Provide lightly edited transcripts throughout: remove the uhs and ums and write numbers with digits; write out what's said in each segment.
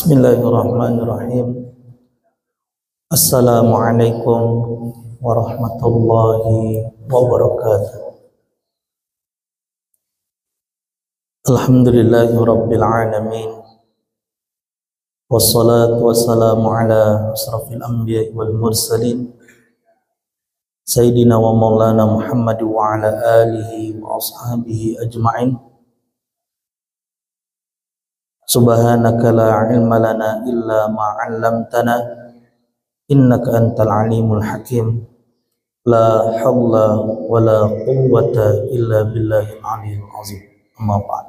Bismillahirrahmanirrahim. Assalamualaikum warahmatullahi wabarakatuh. Alhamdulillahirabbil alamin. Wassalatu wassalamu ala asrafil anbiya'i wal mursalin Sayyidina wa maulana Muhammad wa ala alihi wa ashabihi ajma'in. Subhanaka la ilma lana illa ma 'allamtana innaka antal alimul hakim. La haula wa la quwwata illa billahil aliyyil azim. Amma ba'd.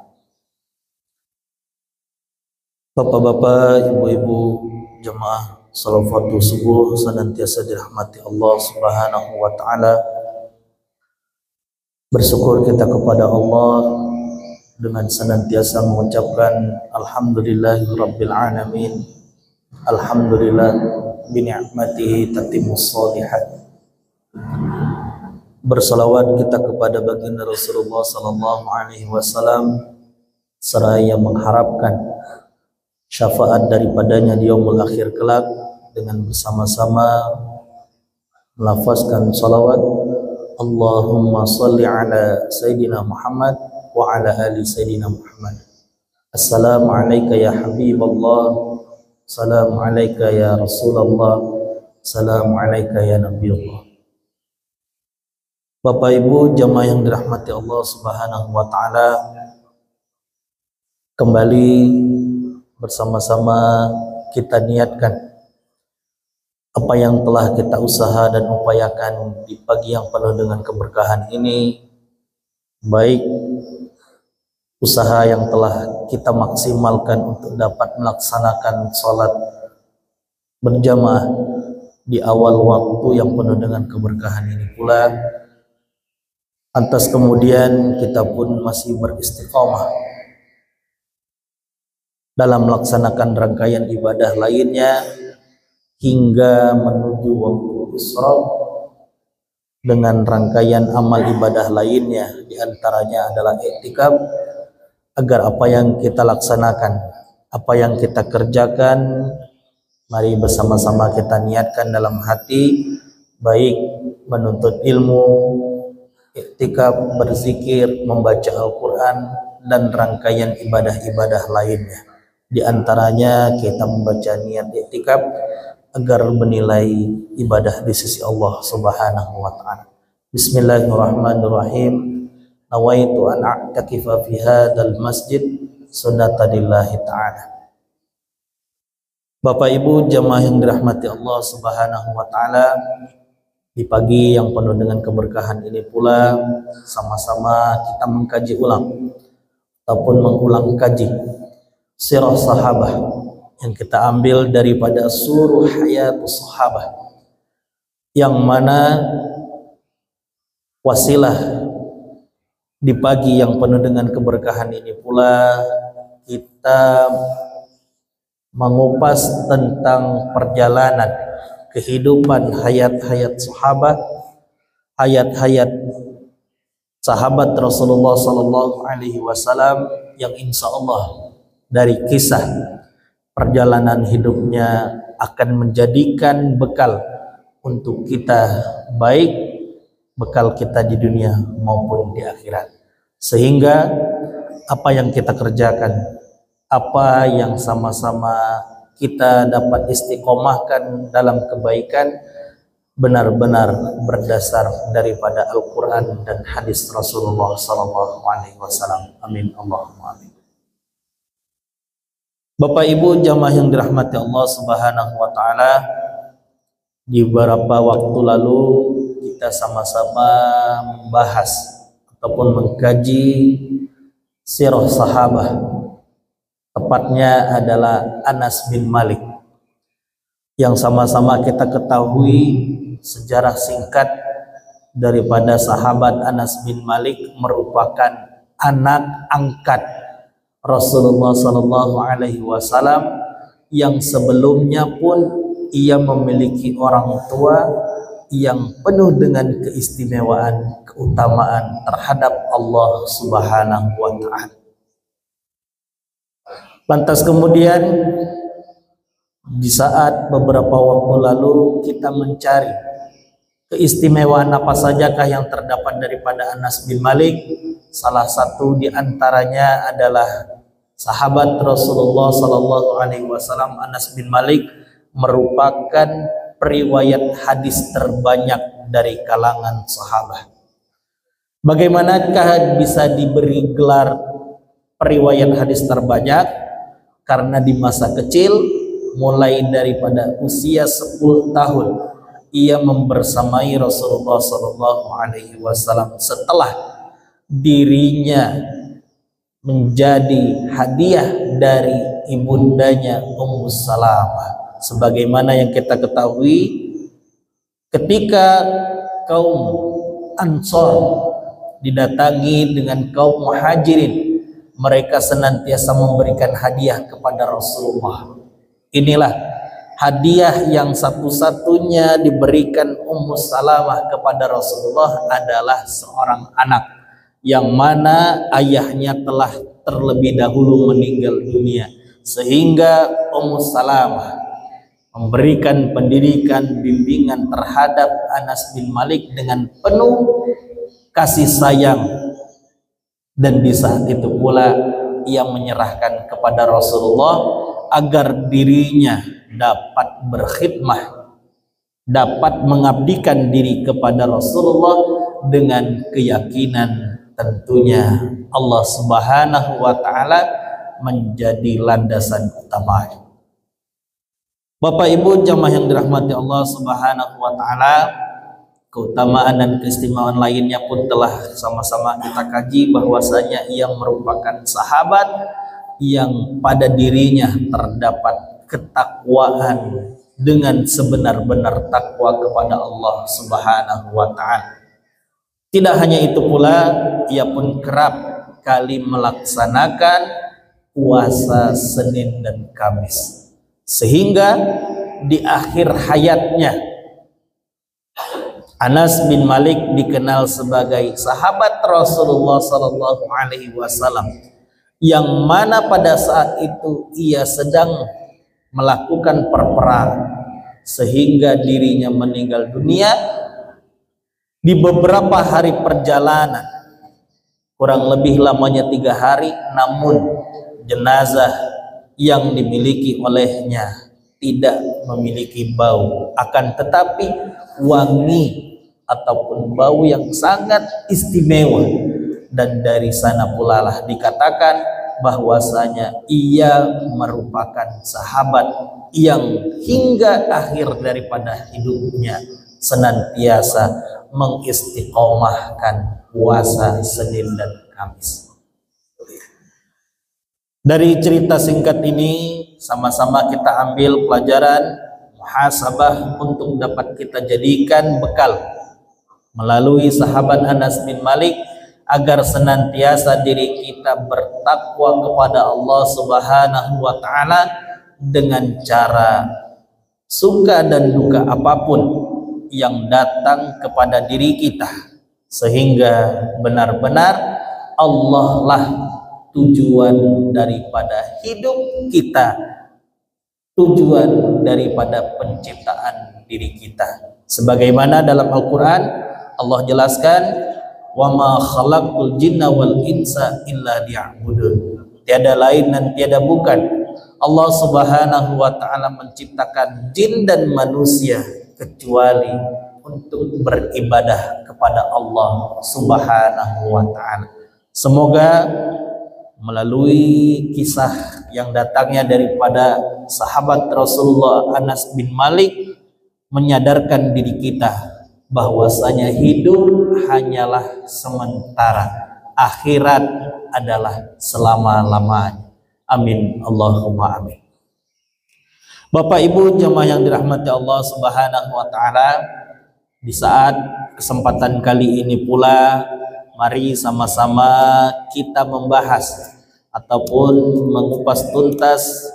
Bapak-bapak, ibu-ibu, jemaah salawatul subuh senantiasa dirahmati Allah Subhanahu wa taala. Bersyukur kita kepada Allah dengan senantiasa mengucapkan alhamdulillahirabbil alamin. Alhamdulillah bi ni'matihi tatimmus shalihat. Bersalawat kita kepada baginda Rasulullah sallallahu alaihi wasallam seraya mengharapkan syafaat daripadanya di yaumul akhir kelak dengan bersama-sama melafazkan salawat Allahumma shalli ala sayyidina Muhammad wa ala ali sayyidina Muhammad. Assalamu alayka ya Habiballah, assalamu alayka ya Rasulullah, assalamu alayka ya Nabiullah. Bapak Ibu jamaah yang dirahmati Allah Subhanahu wa taala, kembali bersama-sama kita niatkan apa yang telah kita usaha dan upayakan di pagi yang penuh dengan keberkahan ini, baik usaha yang telah kita maksimalkan untuk dapat melaksanakan sholat berjamaah di awal waktu yang penuh dengan keberkahan ini pula, lantas kemudian kita pun masih beristiqamah dalam melaksanakan rangkaian ibadah lainnya hingga menuju waktu Isra dengan rangkaian amal ibadah lainnya, diantaranya adalah i'tikaf, agar apa yang kita laksanakan, apa yang kita kerjakan, mari bersama-sama kita niatkan dalam hati, baik menuntut ilmu, i'tikaf, berzikir, membaca Al-Quran, dan rangkaian ibadah-ibadah lainnya. Di antaranya kita membaca niat i'tikaf agar bernilai ibadah di sisi Allah Subhanahu wa taala. Bismillahirrahmanirrahim. Nawaitu an a'takifa fi hadzal masjid sunnatadillahi ta'ala. Bapak Ibu jamaah yang dirahmati Allah Subhanahu wa taala, di pagi yang penuh dengan keberkahan ini pula sama-sama kita mengkaji ulang ataupun mengulang kaji sirah sahabah yang kita ambil daripada Suruh Hayatus Sahabah, yang mana wasilah di pagi yang penuh dengan keberkahan ini pula kita mengupas tentang perjalanan kehidupan hayat-hayat sahabat, hayat-hayat sahabat Rasulullah sallallahu alaihi wasallam yang insya Allah dari kisah perjalanan hidupnya akan menjadikan bekal untuk kita, baik bekal kita di dunia maupun di akhirat, sehingga apa yang kita kerjakan, apa yang sama-sama kita dapat istiqomahkan dalam kebaikan, benar-benar berdasar daripada Al-Quran dan hadis Rasulullah sallallahu alaihi wasallam. Amin Allahumma amin. Bapak Ibu jamaah yang dirahmati Allah Subhanahu wa taala, di beberapa waktu lalu kita sama-sama membahas ataupun mengkaji sirah sahabah, tepatnya adalah Anas bin Malik, yang sama-sama kita ketahui sejarah singkat daripada sahabat Anas bin Malik merupakan anak angkat Rasulullah sallallahu alaihi wasallam, yang sebelumnya pun ia memiliki orang tua yang penuh dengan keistimewaan, keutamaan terhadap Allah Subhanahu wa taala. Lantas kemudian Di saat beberapa waktu lalu kita mencari keistimewaan apa sajakah yang terdapat daripada Anas bin Malik, salah satu di antaranya adalah sahabat Rasulullah Sallallahu Alaihi Wasallam. Anas bin Malik merupakan periwayat hadis terbanyak dari kalangan sahabat. Bagaimanakah bisa diberi gelar periwayat hadis terbanyak? Karena di masa kecil, mulai daripada usia 10 tahun, ia membersamai Rasulullah Sallallahu Alaihi Wasallam setelah dirinya menjadi hadiah dari ibundanya Ummu Salamah. Sebagaimana yang kita ketahui, ketika kaum Ansor didatangi dengan kaum Muhajirin, mereka senantiasa memberikan hadiah kepada Rasulullah. Inilah hadiah yang satu-satunya diberikan Ummu Salamah kepada Rasulullah adalah seorang anak yang mana ayahnya telah terlebih dahulu meninggal dunia, sehingga Ummu Salamah memberikan pendidikan bimbingan terhadap Anas bin Malik dengan penuh kasih sayang. Dan di saat itu pula ia menyerahkan kepada Rasulullah agar dirinya dapat berkhidmah, dapat mengabdikan diri kepada Rasulullah dengan keyakinan tentunya Allah Subhanahu wa Ta'ala menjadi landasan utama. Bapak Ibu jamaah yang dirahmati Allah Subhanahu wa Ta'ala, keutamaan dan keistimewaan lainnya pun telah sama-sama kita kaji, bahwasanya ia merupakan sahabat yang pada dirinya terdapat ketakwaan dengan sebenar-benar takwa kepada Allah Subhanahu wa Ta'ala. Tidak hanya itu pula, ia pun kerap kali melaksanakan puasa Senin dan Kamis, sehingga di akhir hayatnya Anas bin Malik dikenal sebagai sahabat Rasulullah Sallallahu Alaihi Wasallam, yang mana pada saat itu ia sedang melakukan perperangan sehingga dirinya meninggal dunia di beberapa hari perjalanan, kurang lebih lamanya 3 hari, namun jenazah yang dimiliki olehnya tidak memiliki bau, akan tetapi wangi ataupun bau yang sangat istimewa. Dan dari sana pula lah dikatakan bahwasanya ia merupakan sahabat yang hingga akhir daripada hidupnya senantiasa mengistiqomahkan puasa Senin dan Kamis. Dari cerita singkat ini sama-sama kita ambil pelajaran muhasabah untuk dapat kita jadikan bekal melalui sahabat Anas bin Malik, agar senantiasa diri kita bertakwa kepada Allah Subhanahu wa Ta'ala dengan cara suka dan duka apapun yang datang kepada diri kita, sehingga benar-benar Allah lah tujuan daripada hidup kita, tujuan daripada penciptaan diri kita. Sebagaimana dalam Al-Quran Allah jelaskan, wa ma khalaqtul jinna wal insa illa liya'budun. Tiada lain dan tiada bukan, Allah Subhanahu wa Ta'ala menciptakan jin dan manusia kecuali untuk beribadah kepada Allah Subhanahu wa Ta'ala. Semoga melalui kisah yang datangnya daripada sahabat Rasulullah Anas bin Malik menyadarkan diri kita bahwasanya hidup hanyalah sementara, akhirat adalah selama-lamanya. Amin Allahumma amin. Bapak Ibu jemaah yang dirahmati Allah Subhanahu wa Ta'ala, di saat kesempatan kali ini pula mari sama-sama kita membahas ataupun mengupas tuntas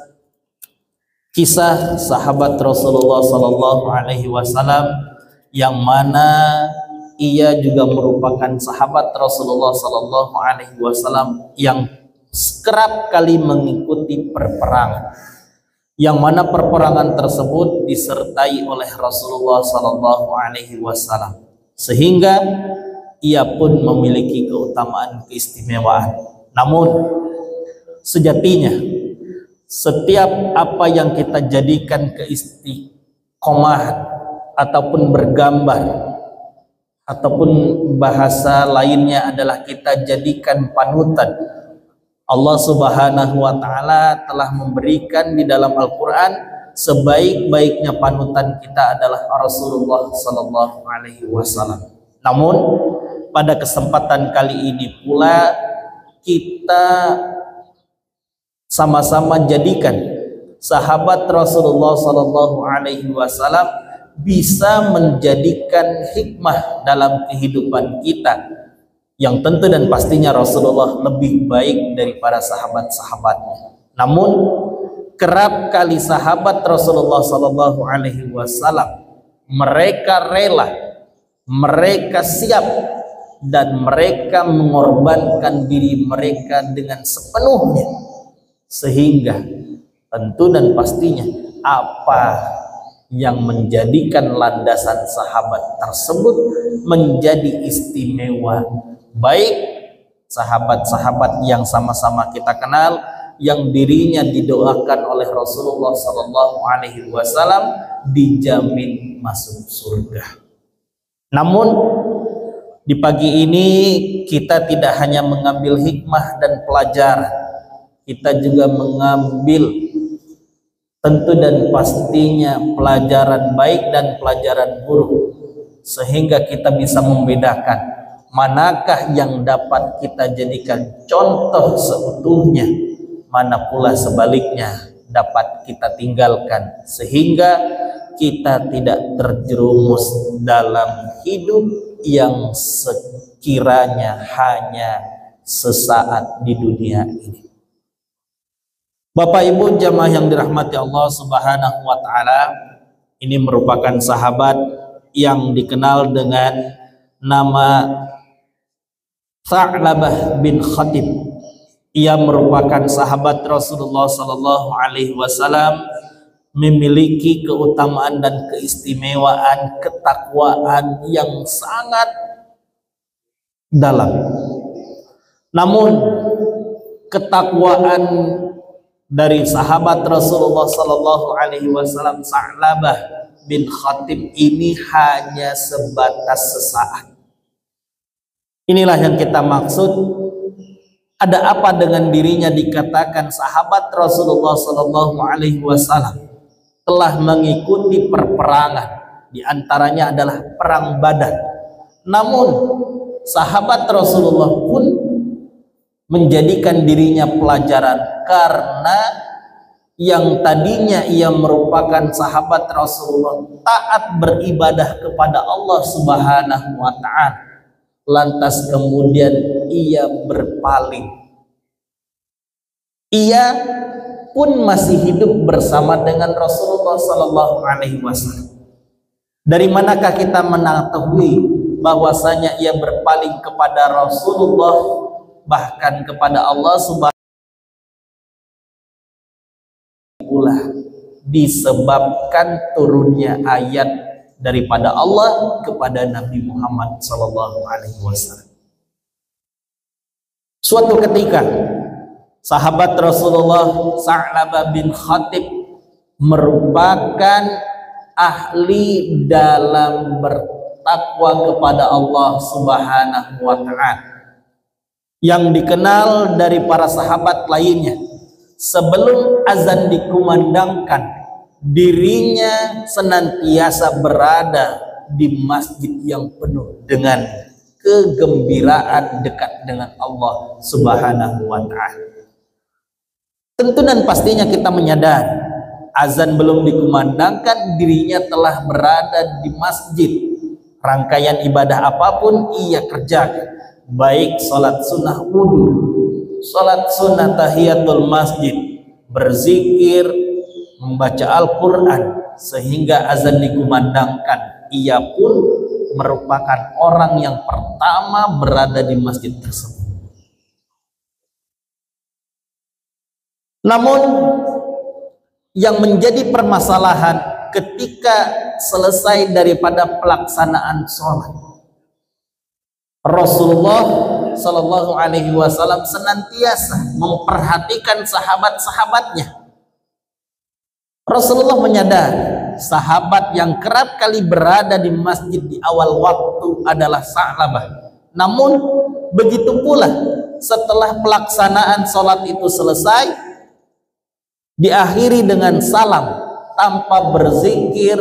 kisah sahabat Rasulullah Sallallahu Alaihi Wasallam, yang mana ia juga merupakan sahabat Rasulullah Sallallahu Alaihi Wasallam yang kerap kali mengikuti perperangan, yang mana perperangan tersebut disertai oleh Rasulullah Sallallahu Alaihi Wasallam, sehingga ia pun memiliki keutamaan keistimewaan. Namun sejatinya setiap apa yang kita jadikan keistiqomahan ataupun bergambar ataupun bahasa lainnya adalah kita jadikan panutan, Allah Subhanahu wa taala telah memberikan di dalam Al-Qur'an sebaik-baiknya panutan kita adalah Rasulullah sallallahu alaihi wasallam. Namun pada kesempatan kali ini pula kita sama-sama jadikan sahabat Rasulullah sallallahu alaihi wasallam bisa menjadikan hikmah dalam kehidupan kita, yang tentu dan pastinya Rasulullah lebih baik daripada sahabat-sahabatnya. Namun kerap kali sahabat Rasulullah sallallahu alaihi wasallam mereka rela, mereka siap, dan mereka mengorbankan diri mereka dengan sepenuhnya, sehingga tentu dan pastinya apa yang menjadikan landasan sahabat tersebut menjadi istimewa, baik sahabat-sahabat yang sama-sama kita kenal, yang dirinya didoakan oleh Rasulullah Sallallahu Alaihi Wasallam dijamin masuk surga. Namun di pagi ini kita tidak hanya mengambil hikmah dan pelajaran, kita juga mengambil tentu dan pastinya pelajaran baik dan pelajaran buruk, sehingga kita bisa membedakan manakah yang dapat kita jadikan contoh seutuhnya, mana pula sebaliknya dapat kita tinggalkan, sehingga kita tidak terjerumus dalam hidup yang sekiranya hanya sesaat di dunia ini. Bapak Ibu jamaah yang dirahmati Allah Subhanahu wa taala, ini merupakan sahabat yang dikenal dengan nama Tha'labah bin Khatib. Ia merupakan sahabat Rasulullah sallallahu alaihi wasallam, memiliki keutamaan dan keistimewaan ketakwaan yang sangat dalam. Namun ketakwaan dari sahabat Rasulullah sallallahu alaihi wasallam Tha'labah bin Khatib ini hanya sebatas sesaat. Inilah yang kita maksud. Ada apa dengan dirinya dikatakan sahabat Rasulullah sallallahu alaihi wasallam telah mengikuti perperangan, di antaranya adalah perang Badar. Namun sahabat Rasulullah pun menjadikan dirinya pelajaran, karena yang tadinya ia merupakan sahabat Rasulullah taat beribadah kepada Allah Subhanahu wa taala, lantas kemudian ia berpaling. Ia pun masih hidup bersama dengan Rasulullah sallallahu alaihi wasallam. Dari manakah kita mengetahui bahwasanya ia berpaling kepada Rasulullah, bahkan kepada Allah Subhanahu wa taala, disebabkan turunnya ayat daripada Allah kepada Nabi Muhammad sallallahu alaihi wasallam. Suatu ketika sahabat Rasulullah Tha'labah bin Khatib merupakan ahli dalam bertakwa kepada Allah Subhanahu wa taala, yang dikenal dari para sahabat lainnya. Sebelum azan dikumandangkan, dirinya senantiasa berada di masjid yang penuh dengan kegembiraan dekat dengan Allah Subhanahu wa taala. Tentu dan pastinya kita menyadari azan belum dikumandangkan, dirinya telah berada di masjid. Rangkaian ibadah apapun ia kerjakan, baik salat sunnah wudu, salat sunnah tahiyatul masjid, berzikir, membaca Al-Quran, sehingga azan dikumandangkan, ia pun merupakan orang yang pertama berada di masjid tersebut. Namun yang menjadi permasalahan ketika selesai daripada pelaksanaan sholat. Rasulullah Shallallahu Alaihi Wasallam senantiasa memperhatikan sahabat-sahabatnya. Rasulullah menyadari sahabat yang kerap kali berada di masjid di awal waktu adalah Sa'labah. Namun begitu pula setelah pelaksanaan sholat itu selesai, diakhiri dengan salam tanpa berzikir,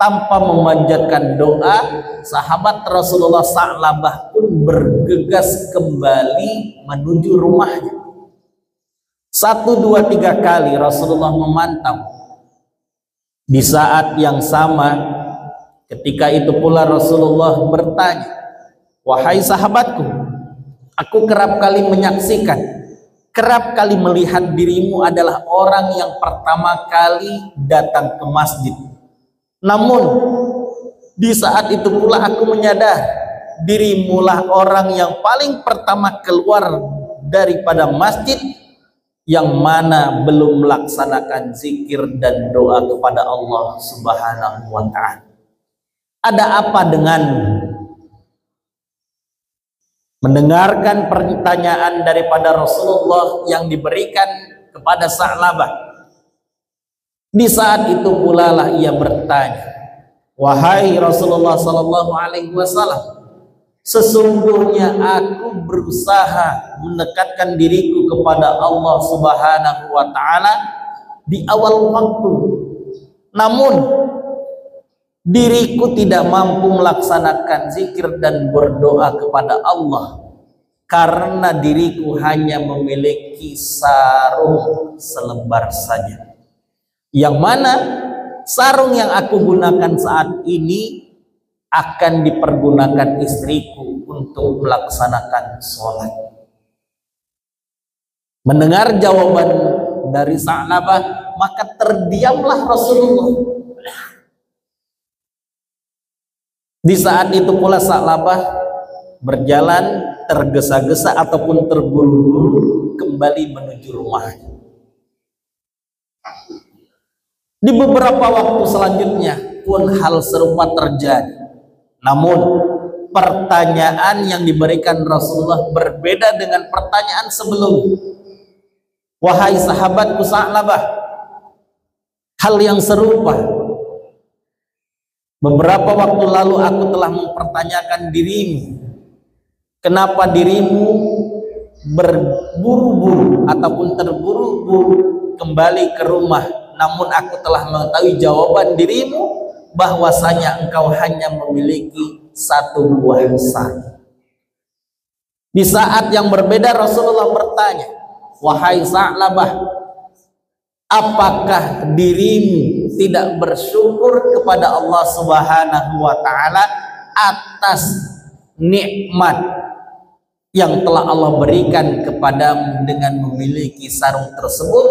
tanpa memanjatkan doa, sahabat Rasulullah Sa'labah pun bergegas kembali menuju rumahnya. 1, 2, 3 kali Rasulullah memantau. Di saat yang sama, ketika itu pula Rasulullah bertanya, "Wahai sahabatku, aku kerap kali menyaksikan, kerap kali melihat dirimu adalah orang yang pertama kali datang ke masjid. Namun di saat itu pula aku menyadari dirimulah orang yang paling pertama keluar daripada masjid yang mana belum melaksanakan zikir dan doa kepada Allah Subhanahu wa ta'ala. Ada apa dengan mendengarkan pertanyaan daripada Rasulullah yang diberikan kepada Sa'labah? Di saat itu pula lah ia bertanya, "Wahai Rasulullah Sallallahu Alaihi Wasallam, sesungguhnya aku berusaha mendekatkan diriku kepada Allah Subhanahu wa ta'ala di awal waktu. Namun diriku tidak mampu melaksanakan zikir dan berdoa kepada Allah karena diriku hanya memiliki sarung selebar saja. Yang mana sarung yang aku gunakan saat ini akan dipergunakan istriku untuk melaksanakan sholat." Mendengar jawaban dari Sa'labah, maka terdiamlah Rasulullah. Di saat itu pula Sa'labah berjalan tergesa-gesa ataupun terburu-buru kembali menuju rumahnya. Di beberapa waktu selanjutnya pun hal serupa terjadi. Namun pertanyaan yang diberikan Rasulullah berbeda dengan pertanyaan sebelumnya. "Wahai sahabatku Sa'labah, hal yang serupa. Beberapa waktu lalu aku telah mempertanyakan dirimu, kenapa dirimu berburu-buru ataupun terburu-buru kembali ke rumah, namun aku telah mengetahui jawaban dirimu bahwasanya engkau hanya memiliki satu buah sarung." Di saat yang berbeda Rasulullah bertanya, "Wahai Sa'labah, apakah dirimu tidak bersyukur kepada Allah Subhanahu wa ta'ala atas nikmat yang telah Allah berikan kepadamu dengan memiliki sarung tersebut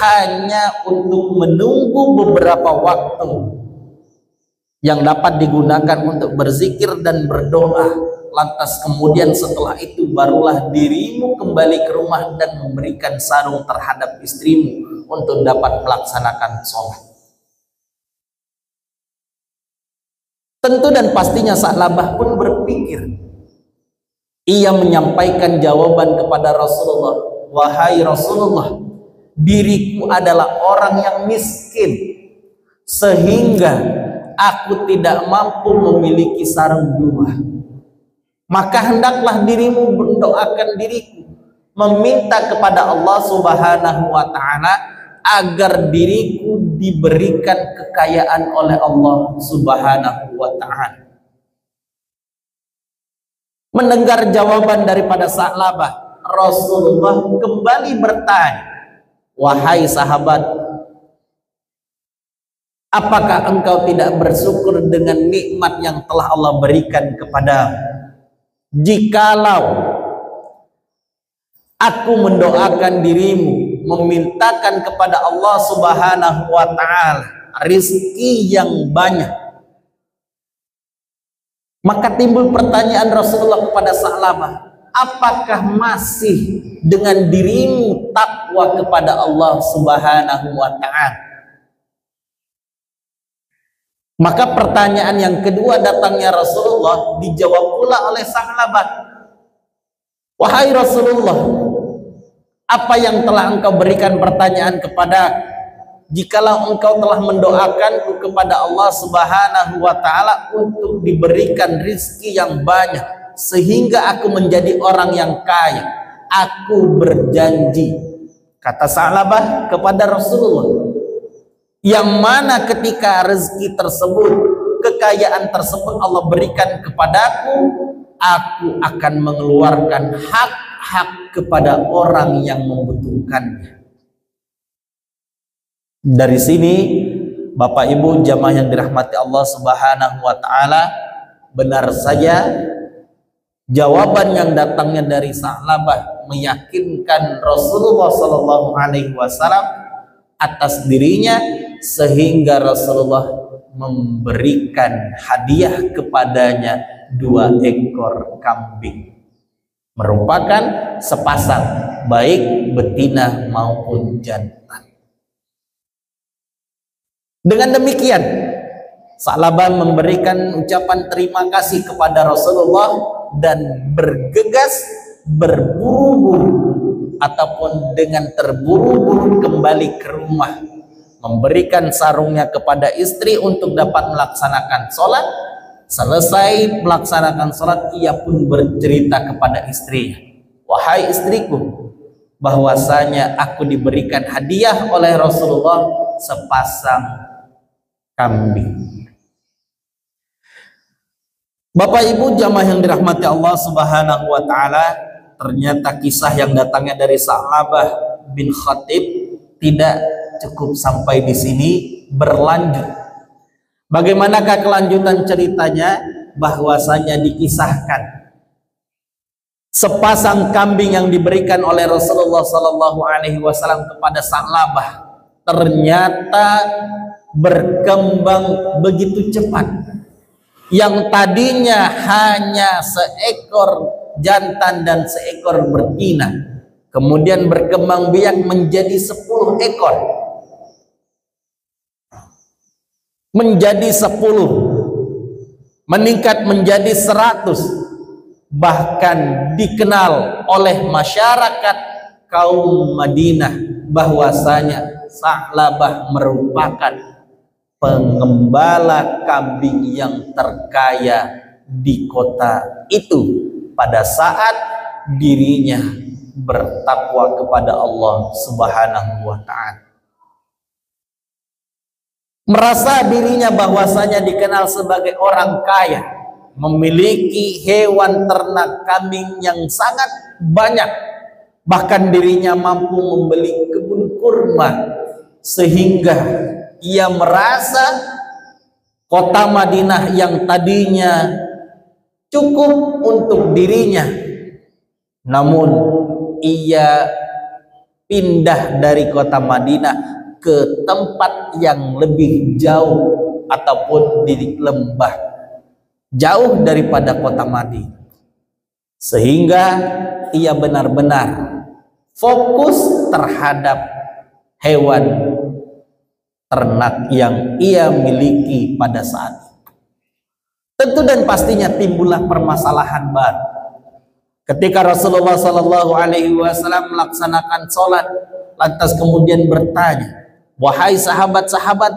hanya untuk menunggu beberapa waktu yang dapat digunakan untuk berzikir dan berdoa, lantas kemudian setelah itu barulah dirimu kembali ke rumah dan memberikan sarung terhadap istrimu untuk dapat melaksanakan sholat?" Tentu dan pastinya Sa'labah pun berpikir. Ia menyampaikan jawaban kepada Rasulullah, "Wahai Rasulullah, diriku adalah orang yang miskin sehingga aku tidak mampu memiliki sarung dua. Maka hendaklah dirimu mendoakan diriku, meminta kepada Allah Subhanahu wa ta'ala agar diriku diberikan kekayaan oleh Allah Subhanahu wa ta'ala." Mendengar jawaban daripada Sa'labah, Rasulullah kembali bertanya, "Wahai sahabat, apakah engkau tidak bersyukur dengan nikmat yang telah Allah berikan kepadamu? Jikalau aku mendoakan dirimu, memintakan kepada Allah Subhanahu wa ta'ala rizki yang banyak." Maka timbul pertanyaan Rasulullah kepada Sa'labah, apakah masih dengan dirimu takwa kepada Allah Subhanahu wa ta'ala? Maka pertanyaan yang kedua datangnya Rasulullah dijawab pula oleh Sa'labah. Wahai Rasulullah, apa yang telah engkau berikan pertanyaan kepada, jikalau engkau telah mendoakanku kepada Allah Subhanahu wa ta'ala untuk diberikan rizki yang banyak sehingga aku menjadi orang yang kaya, aku berjanji, kata Sa'labah kepada Rasulullah, yang mana ketika rezeki tersebut, kekayaan tersebut Allah berikan kepadaku, aku akan mengeluarkan hak-hak kepada orang yang membutuhkannya. Dari sini Bapak Ibu jamaah yang dirahmati Allah Subhanahu wa ta'ala, benar saja jawaban yang datangnya dari Sa'labah meyakinkan Rasulullah Sallallahu Alaihi Wasallam atas dirinya, sehingga Rasulullah memberikan hadiah kepadanya 2 ekor kambing, merupakan sepasang baik betina maupun jantan. Dengan demikian Sa'labah memberikan ucapan terima kasih kepada Rasulullah dan bergegas berburu-buru ataupun dengan terburu-buru kembali ke rumah, memberikan sarungnya kepada istri untuk dapat melaksanakan sholat. Selesai melaksanakan sholat, ia pun bercerita kepada istrinya, wahai istriku, bahwasanya aku diberikan hadiah oleh Rasulullah sepasang kambing. Bapak Ibu jamaah yang dirahmati Allah Subhanahu wa ta'ala, ternyata kisah yang datangnya dari Sa'labah bin Khatib tidak cukup sampai di sini, berlanjut. Bagaimanakah kelanjutan ceritanya? Bahwasanya dikisahkan sepasang kambing yang diberikan oleh Rasulullah Sallallahu Alaihi Wasallam kepada Sa'labah ternyata berkembang begitu cepat. Yang tadinya hanya seekor jantan dan seekor betina, kemudian berkembang biak menjadi 10 ekor, menjadi 10, meningkat menjadi 100, bahkan dikenal oleh masyarakat kaum Madinah bahwasanya Sa'labah merupakan pengembala kambing yang terkaya di kota itu pada saat dirinya bertakwa kepada Allah Subhanahu wa ta'ala. Merasa dirinya bahwasanya dikenal sebagai orang kaya, memiliki hewan ternak kambing yang sangat banyak, bahkan dirinya mampu membeli kebun kurma, sehingga ia merasa kota Madinah yang tadinya cukup untuk dirinya, namun ia pindah dari kota Madinah ke tempat yang lebih jauh ataupun di lembah, jauh daripada kota Madinah, sehingga ia benar-benar fokus terhadap hewan ternak yang ia miliki pada saat itu. Tentu dan pastinya timbullah permasalahan baru ketika Rasulullah Sallallahu Alaihi Wasallam melaksanakan sholat, lantas kemudian bertanya, wahai sahabat-sahabat,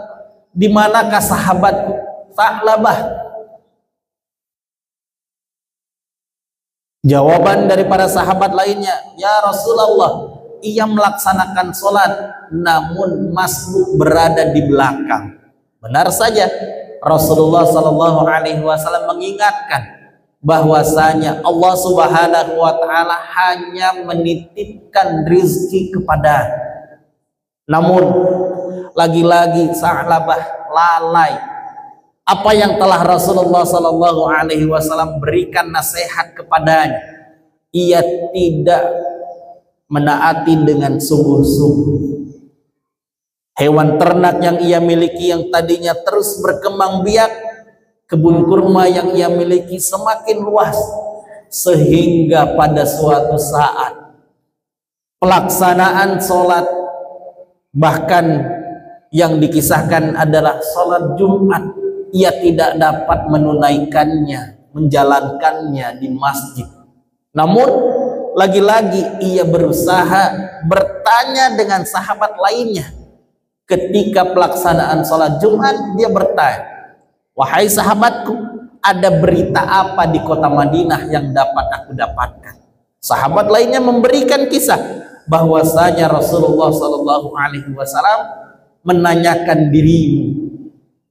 di manakah sahabatku Sa'labah? Jawaban dari para sahabat lainnya, ya Rasulullah, ia melaksanakan sholat namun masbuk berada di belakang. Benar saja, Rasulullah Sallallahu Alaihi Wasallam mengingatkan bahwasanya Allah Subhanahu wa ta'ala hanya menitipkan rizki kepada, namun lagi-lagi Sa'labah lalai. Apa yang telah Rasulullah Sallallahu Alaihi Wasallam berikan nasihat kepadanya, ia tidak menaati dengan sungguh-sungguh. Hewan ternak yang ia miliki yang tadinya terus berkembang biak, kebun kurma yang ia miliki semakin luas, sehingga pada suatu saat pelaksanaan sholat, bahkan yang dikisahkan adalah sholat Jumat, ia tidak dapat menunaikannya, menjalankannya di masjid. Namun lagi-lagi ia berusaha bertanya dengan sahabat lainnya. Ketika pelaksanaan sholat Jumat, dia bertanya, "Wahai sahabatku, ada berita apa di kota Madinah yang dapat aku dapatkan?" Sahabat lainnya memberikan kisah bahwasanya Rasulullah SAW menanyakan dirimu,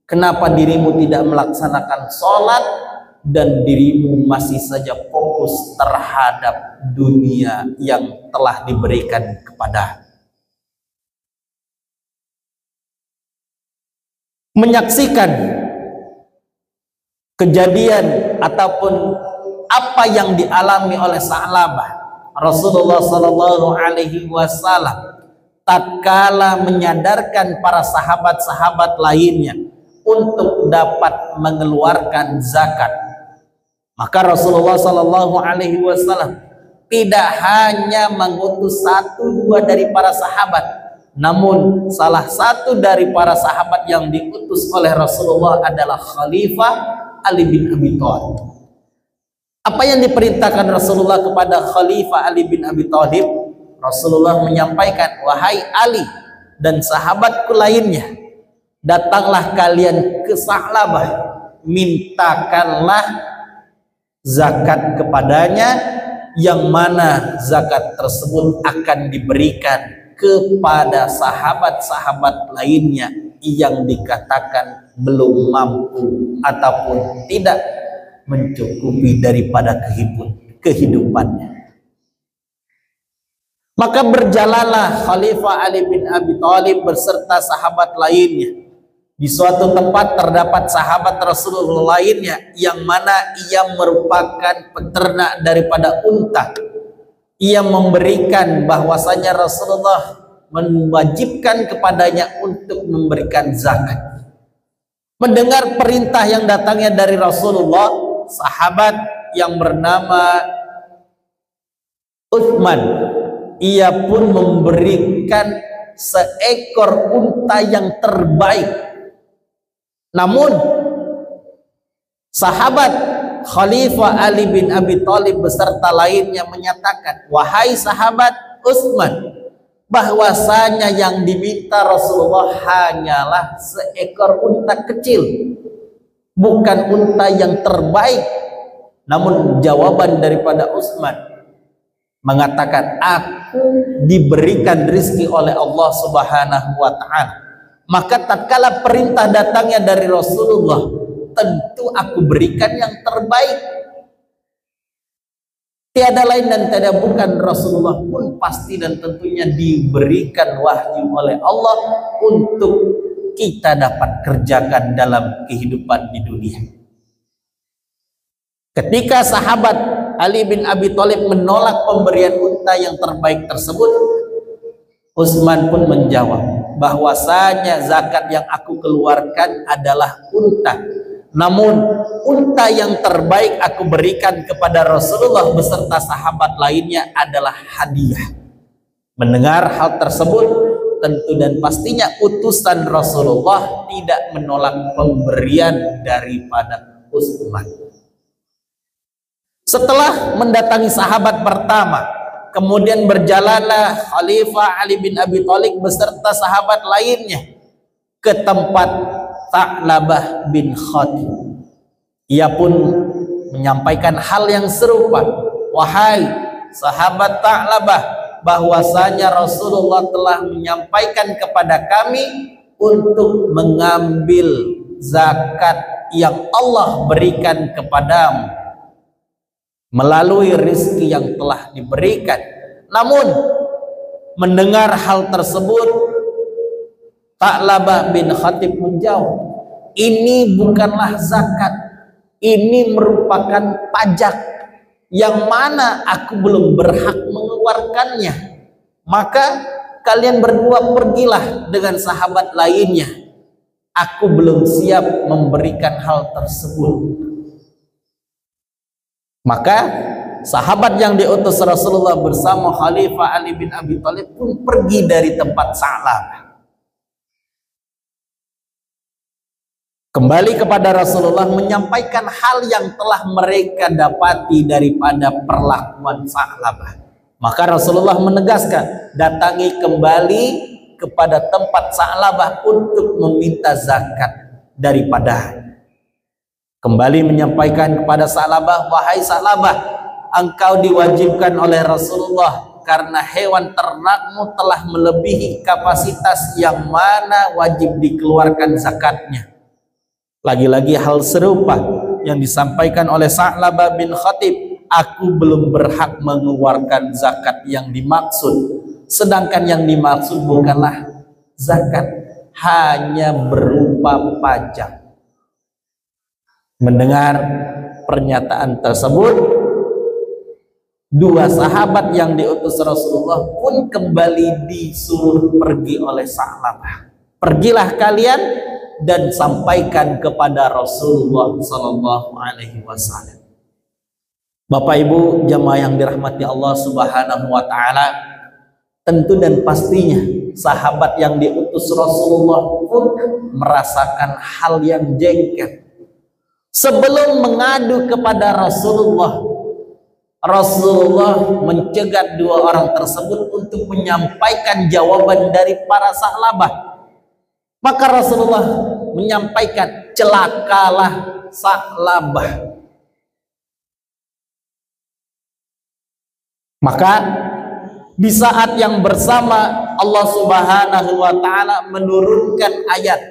kenapa dirimu tidak melaksanakan sholat dan dirimu masih saja fokus terhadap dunia yang telah diberikan kepada. Menyaksikan kejadian ataupun apa yang dialami oleh Sa'labah, Rasulullah SAW tatkala menyadarkan para sahabat-sahabat lainnya untuk dapat mengeluarkan zakat, maka Rasulullah SAW tidak hanya mengutus 1-2 dari para sahabat, namun salah satu dari para sahabat yang diutus oleh Rasulullah adalah Khalifah Ali bin Abi Thalib. Apa yang diperintahkan Rasulullah kepada Khalifah Ali bin Abi Thalib? Rasulullah menyampaikan, "Wahai Ali dan sahabatku lainnya, datanglah kalian ke Sa'labah, mintakanlah zakat kepadanya, yang mana zakat tersebut akan diberikan kepada sahabat-sahabat lainnya yang dikatakan belum mampu ataupun tidak mencukupi daripada kehidupannya." Maka berjalanlah Khalifah Ali bin Abi Thalib beserta sahabat lainnya. Di suatu tempat terdapat sahabat Rasulullah lainnya yang mana ia merupakan peternak daripada unta. Ia memberikan bahwasanya Rasulullah mewajibkan kepadanya untuk memberikan zakat. Mendengar perintah yang datangnya dari Rasulullah, sahabat yang bernama Utsman, ia pun memberikan seekor unta yang terbaik. Namun sahabat Khalifah Ali bin Abi Thalib beserta lainnya menyatakan, "Wahai sahabat Utsman, bahwasanya yang diminta Rasulullah hanyalah seekor unta kecil, bukan unta yang terbaik." Namun jawaban daripada Utsman mengatakan, "Aku diberikan rizki oleh Allah Subhanahu wa Ta'ala, maka tatkala perintah datangnya dari Rasulullah, tentu aku berikan yang terbaik." Tiada lain dan tiada bukan Rasulullah pun pasti dan tentunya diberikan wahyu oleh Allah untuk kita dapat kerjakan dalam kehidupan di dunia. Ketika sahabat Ali bin Abi Thalib menolak pemberian unta yang terbaik tersebut, Utsman pun menjawab bahwasanya zakat yang aku keluarkan adalah unta, namun unta yang terbaik aku berikan kepada Rasulullah beserta sahabat lainnya adalah hadiah. Mendengar hal tersebut, tentu dan pastinya utusan Rasulullah tidak menolak pemberian daripada Utsman. Setelah mendatangi sahabat pertama, kemudian berjalanlah Khalifah Ali bin Abi Thalib beserta sahabat lainnya ke tempat Sa'labah bin Khatib. Ia pun menyampaikan hal yang serupa, "Wahai sahabat Sa'labah, bahwasanya Rasulullah telah menyampaikan kepada kami untuk mengambil zakat yang Allah berikan kepadamu melalui rizki yang telah diberikan." Namun mendengar hal tersebut, Sa'labah bin Khatib menjawab, "Ini bukanlah zakat, ini merupakan pajak yang mana aku belum berhak mengeluarkannya. Maka kalian berdua pergilah dengan sahabat lainnya, aku belum siap memberikan hal tersebut." Maka sahabat yang diutus Rasulullah bersama Khalifah Ali bin Abi Thalib pun pergi dari tempat Sa'labah. Kembali kepada Rasulullah menyampaikan hal yang telah mereka dapati daripada perlakuan Sa'labah. Maka Rasulullah menegaskan, datangi kembali kepada tempat Sa'labah untuk meminta zakat daripada. Kembali menyampaikan kepada Sa'labah, wahai Sa'labah, engkau diwajibkan oleh Rasulullah karena hewan ternakmu telah melebihi kapasitas yang mana wajib dikeluarkan zakatnya. Lagi-lagi hal serupa yang disampaikan oleh Sa'labah bin Khatib, aku belum berhak mengeluarkan zakat yang dimaksud, sedangkan yang dimaksud bukanlah zakat, hanya berupa pajak. Mendengar pernyataan tersebut, dua sahabat yang diutus Rasulullah pun kembali disuruh pergi oleh Sa'labah. Pergilah kalian dan sampaikan kepada Rasulullah Sallallahu Alaihi Wasallam. Bapak Ibu jamaah yang dirahmati Allah Subhanahu Wa Taala, tentu dan pastinya sahabat yang diutus Rasulullah pun merasakan hal yang jengkel. Sebelum mengadu kepada Rasulullah, Rasulullah mencegat dua orang tersebut untuk menyampaikan jawaban dari para Sa'labah. Maka Rasulullah menyampaikan, celakalah Sa'labah. Maka di saat yang bersama Allah Subhanahu wa Ta'ala menurunkan ayat,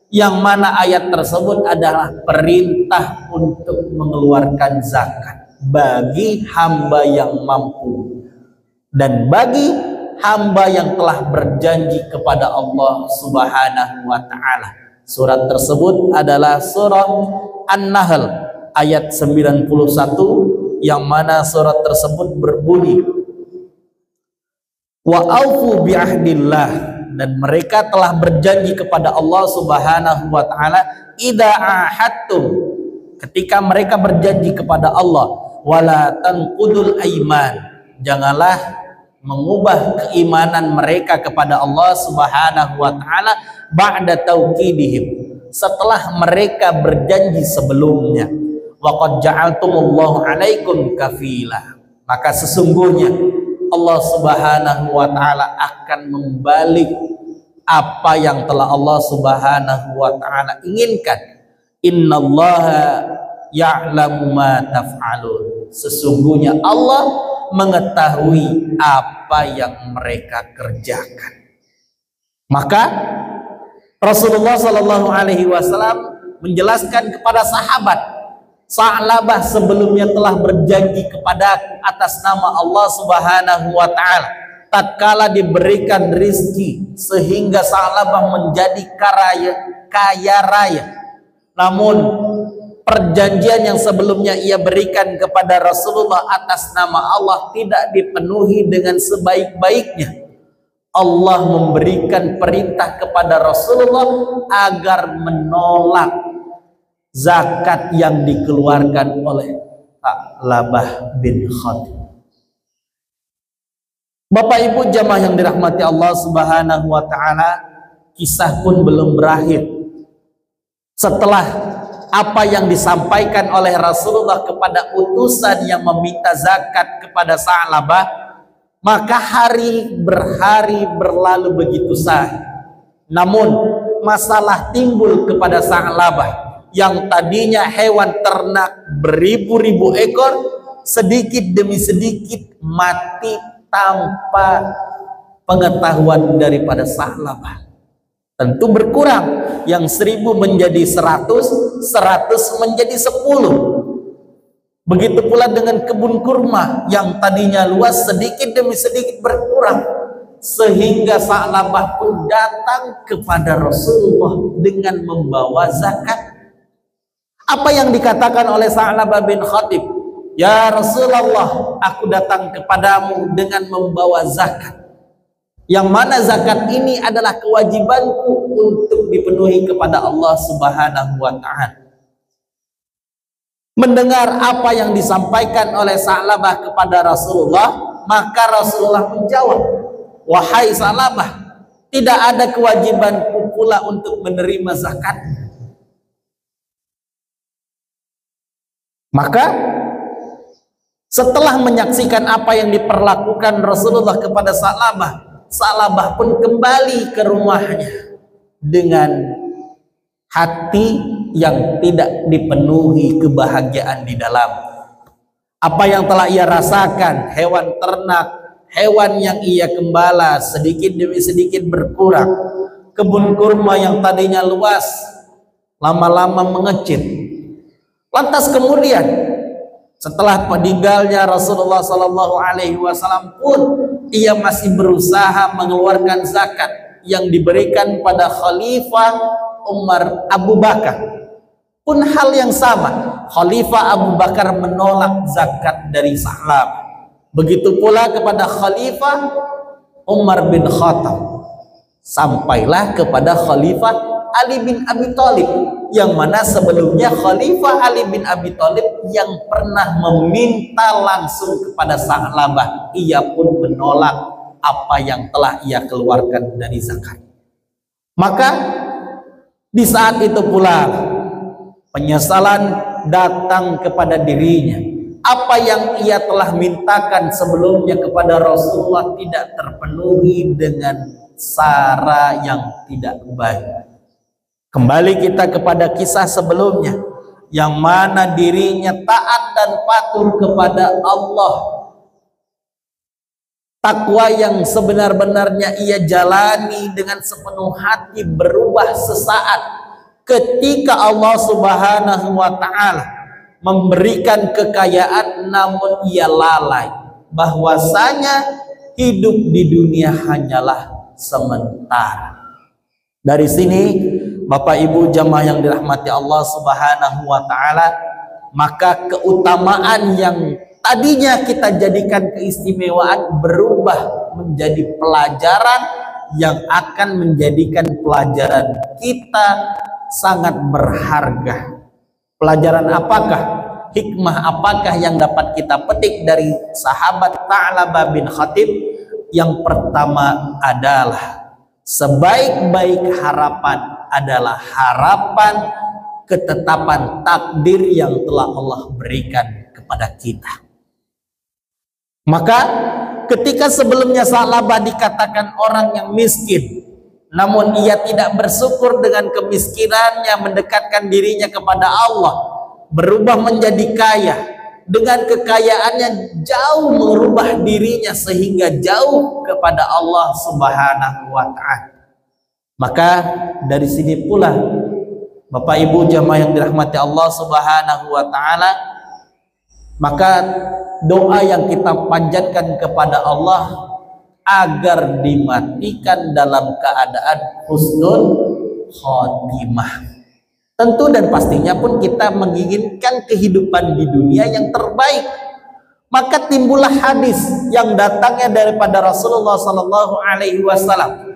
yang mana ayat tersebut adalah perintah untuk mengeluarkan zakat bagi hamba yang mampu dan bagi hamba yang telah berjanji kepada Allah Subhanahu wa Ta'ala. Surat tersebut adalah surah An-Nahl ayat 91, yang mana surat tersebut berbunyi, wa aufu bi'ahdillah, dan mereka telah berjanji kepada Allah Subhanahu wa Ta'ala, idza ahadtum, ketika mereka berjanji kepada Allah, wala tanqudul aiman, janganlah mengubah keimanan mereka kepada Allah Subhanahu wa Ta'ala ba'da taukidihim, setelah mereka berjanji sebelumnya. Wa qad ja'altumullahu 'alaikum kafila, maka sesungguhnya Allah Subhanahu wa Ta'ala akan membalik apa yang telah Allah Subhanahu wa Ta'ala inginkan. Innallaha ya'lamu ma taf'alun, sesungguhnya Allah mengetahui apa yang mereka kerjakan. Maka Rasulullah Shallallahu Alaihi Wasallam menjelaskan kepada sahabat, Sa'labah sebelumnya telah berjanji kepadaku atas nama Allah Subhanahu wa Ta'ala, tatkala diberikan rizki sehingga Sa'labah menjadi kaya raya, namun perjanjian yang sebelumnya ia berikan kepada Rasulullah atas nama Allah tidak dipenuhi dengan sebaik-baiknya. Allah memberikan perintah kepada Rasulullah agar menolak zakat yang dikeluarkan oleh Sa'labah bin Khatib. Bapak Ibu jamaah yang dirahmati Allah Subhanahu wa Ta'ala, kisah pun belum berakhir. Setelah apa yang disampaikan oleh Rasulullah kepada utusan yang meminta zakat kepada Sa'labah, maka hari berlalu begitu saja. Namun masalah timbul kepada Sa'labah yang tadinya hewan ternak beribu-ribu ekor, sedikit demi sedikit mati tanpa pengetahuan daripada Sa'labah. Tentu berkurang, yang 1000 menjadi 100, 100 menjadi 10. Begitu pula dengan kebun kurma yang tadinya luas, sedikit demi sedikit berkurang, sehingga Sa'labah pun datang kepada Rasulullah dengan membawa zakat. Apa yang dikatakan oleh Sa'labah bin Khatib, ya Rasulullah, aku datang kepadamu dengan membawa zakat, yang mana zakat ini adalah kewajibanku untuk dipenuhi kepada Allah Subhanahu wa Ta'ala. mendengar apa yang disampaikan oleh Sa'labah kepada Rasulullah, maka Rasulullah menjawab, wahai Sa'labah, tidak ada kewajibanku pula untuk menerima zakat. Maka setelah menyaksikan apa yang diperlakukan Rasulullah kepada Sa'labah, Sa'labah pun kembali ke rumahnya dengan hati yang tidak dipenuhi kebahagiaan di dalam. Apa yang telah ia rasakan, hewan ternak, hewan yang ia gembala sedikit demi sedikit berkurang, kebun kurma yang tadinya luas lama-lama mengecil. Lantas kemudian setelah meninggalnya Rasulullah SAW pun ia masih berusaha mengeluarkan zakat yang diberikan pada Khalifah Umar Abu Bakar. Pun hal yang sama, Khalifah Abu Bakar menolak zakat dari Sa'labah. Begitu pula kepada Khalifah Umar bin Khattab. Sampailah kepada Khalifah Ali bin Abi Thalib, yang mana sebelumnya Khalifah Ali bin Abi Thalib yang pernah meminta langsung kepada Sa'labah, ia pun menolak apa yang telah ia keluarkan dari zakat. Maka di saat itu pula penyesalan datang kepada dirinya. Apa yang ia telah mintakan sebelumnya kepada Rasulullah tidak terpenuhi dengan cara yang tidak baik. Kembali kita kepada kisah sebelumnya, yang mana dirinya taat dan patuh kepada Allah. Takwa yang sebenar-benarnya ia jalani dengan sepenuh hati berubah sesaat ketika Allah Subhanahu wa ta'ala memberikan kekayaan, namun ia lalai bahwasanya hidup di dunia hanyalah sementara. Dari sini Bapak Ibu jamaah yang dirahmati Allah Subhanahu wa ta'ala, maka keutamaan yang tadinya kita jadikan keistimewaan berubah menjadi pelajaran yang akan menjadikan pelajaran kita sangat berharga. Pelajaran apakah? Hikmah apakah yang dapat kita petik dari sahabat Tha'labah bin Khatib? Yang pertama adalah sebaik-baik harapan adalah harapan ketetapan takdir yang telah Allah berikan kepada kita. Maka ketika sebelumnya Sa'labah dikatakan orang yang miskin, namun ia tidak bersyukur dengan kemiskinannya, mendekatkan dirinya kepada Allah, berubah menjadi kaya, dengan kekayaannya jauh merubah dirinya sehingga jauh kepada Allah Subhanahu wa ta'ala. Maka dari sini pula Bapak Ibu jamaah yang dirahmati Allah Subhanahu wa ta'ala, maka doa yang kita panjatkan kepada Allah agar dimatikan dalam keadaan husnul khotimah. Tentu dan pastinya pun kita menginginkan kehidupan di dunia yang terbaik. Maka timbullah hadis yang datangnya daripada Rasulullah SAW.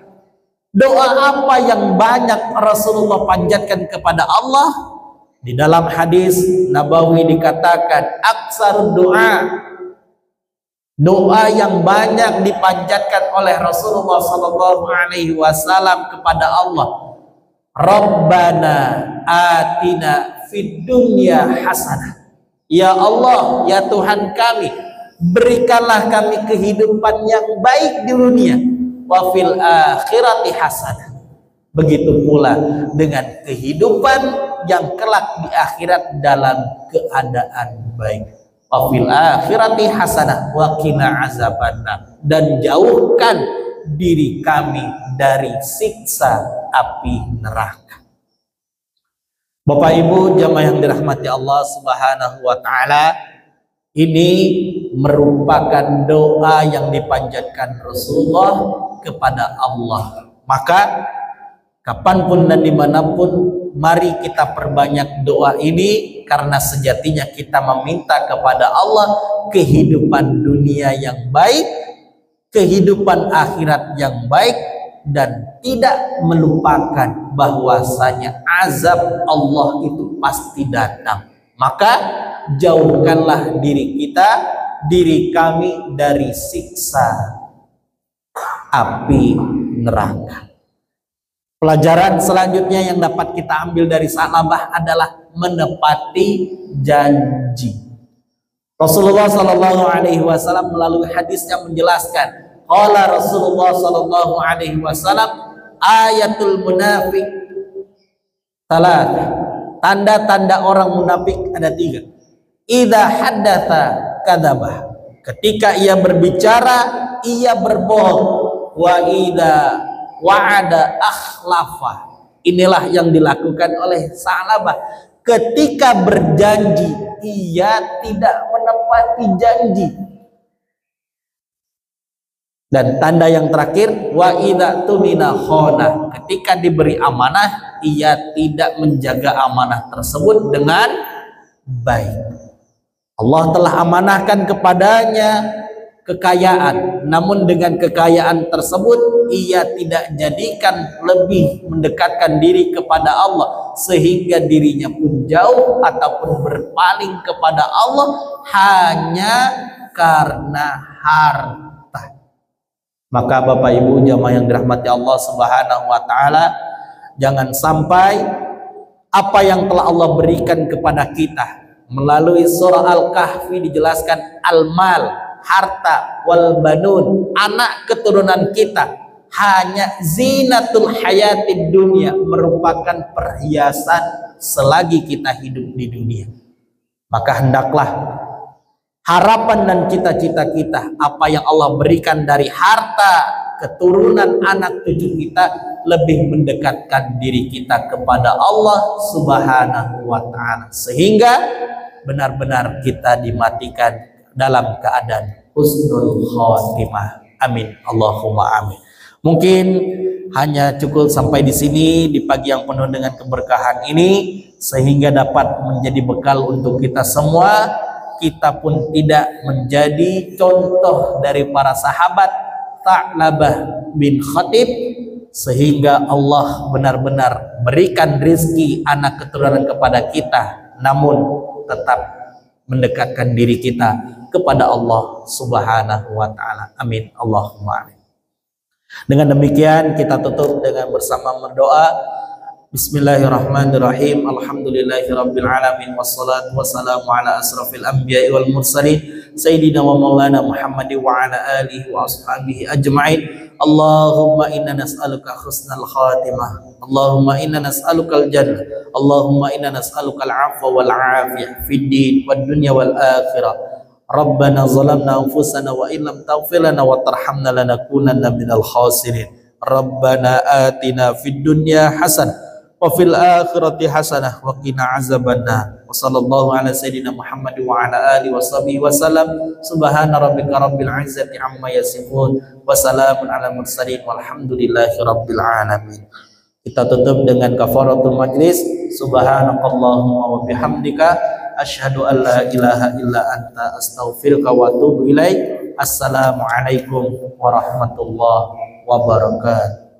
Doa apa yang banyak Rasulullah panjatkan kepada Allah? Di dalam hadis Nabawi dikatakan aksar doa yang banyak dipanjatkan oleh Rasulullah SAW kepada Allah. Rabbana atina fid dunya hasanah. Ya Allah, ya Tuhan kami, berikanlah kami kehidupan yang baik di dunia, wa fil akhirati hasanah. Begitu pula dengan kehidupan yang kelak di akhirat dalam keadaan baik. Wa fil akhirati hasanah wa qina azabannar, dan jauhkan diri kami dari siksa api neraka. Bapak Ibu jamaah yang dirahmati Allah Subhanahu wa ta'ala, ini merupakan doa yang dipanjatkan Rasulullah kepada Allah. Maka kapanpun dan dimanapun mari kita perbanyak doa ini, karena sejatinya kita meminta kepada Allah kehidupan dunia yang baik, kehidupan akhirat yang baik, dan tidak melupakan bahwasanya azab Allah itu pasti datang. Maka jauhkanlah diri kami dari siksa api neraka. Pelajaran selanjutnya yang dapat kita ambil dari Sa'labah adalah menepati janji. Rasulullah Shallallahu Alaihi Wasallam melalui hadis yang menjelaskan, qala Rasulullah Shallallahu Alaihi Wasallam, ayatul munafik salat, tanda-tanda orang munafik ada 3. Idza haddatsa kadzabah, ketika ia berbicara ia berbohong. Wa idza wa'ada akhlafa, inilah yang dilakukan oleh Sa'labah. Ketika berjanji ia tidak menepati janji. Dan tanda yang terakhir, wa idza tumina khana, ketika diberi amanah ia tidak menjaga amanah tersebut dengan baik. Allah telah amanahkan kepadanya kekayaan, namun dengan kekayaan tersebut ia tidak jadikan lebih mendekatkan diri kepada Allah, sehingga dirinya pun jauh ataupun berpaling kepada Allah hanya karena harta. Maka Bapak Ibu jamaah yang dirahmati Allah Subhanahu wa taala, jangan sampai apa yang telah Allah berikan kepada kita melalui surah Al-Kahfi dijelaskan al-mal, harta, wal banun, anak keturunan kita, hanya zinatul hayatid dunia, merupakan perhiasan selagi kita hidup di dunia. Maka hendaklah harapan dan cita-cita kita, apa yang Allah berikan dari harta, keturunan, anak cucu kita, lebih mendekatkan diri kita kepada Allah Subhanahu wa ta'ala, sehingga benar-benar kita dimatikan dalam keadaan husnul khatimah. Amin Allahumma amin. Mungkin hanya cukup sampai di sini di pagi yang penuh dengan keberkahan ini, sehingga dapat menjadi bekal untuk kita semua. Kita pun tidak menjadi contoh dari para sahabat Sa'labah bin Khatib, sehingga Allah benar-benar berikan rizki anak keturunan kepada kita, namun tetap mendekatkan diri kita kepada Allah Subhanahu wa ta'ala. Amin Allahumma amin. Dengan demikian kita tutup dengan bersama berdoa. Bismillahirrahmanirrahim. Alhamdulillahirabbil alamin, wassalatu wassalamu ala asrafil anbiya'i wal mursalin sayyidina wa maulana Muhammadin wa ala alihi wa ashabihi ajma'in. Allahumma inna nas'aluka husnal khatimah, Allahumma inna nas'aluka al-jannah, Allahumma inna nas'aluka al-'afwa wal 'afiyah fid din wad dunya wal akhirah. Rabbana zalamna anfusana wa illam taghfir lana wa tarhamna lanakunanna minal khasirin. Rabbana atina fid dunya hasanah wa fil akhirati hasanah wa qina azabannar. Wa sallallahu ala sayyidina Muhammad wa ala alihi washabihi wasallam. Subhana rabbika rabbil izzati amma yasifun wa salamun ala mursalin walhamdulillahi rabbil alamin. Kita tutup dengan kafaratul majlis. Subhanakallahumma wa bihamdika asyhadu an la ilaha illa anta astaghfiruka wa atubu ilaik. Assalamualaikum warahmatullahi wabarakatuh.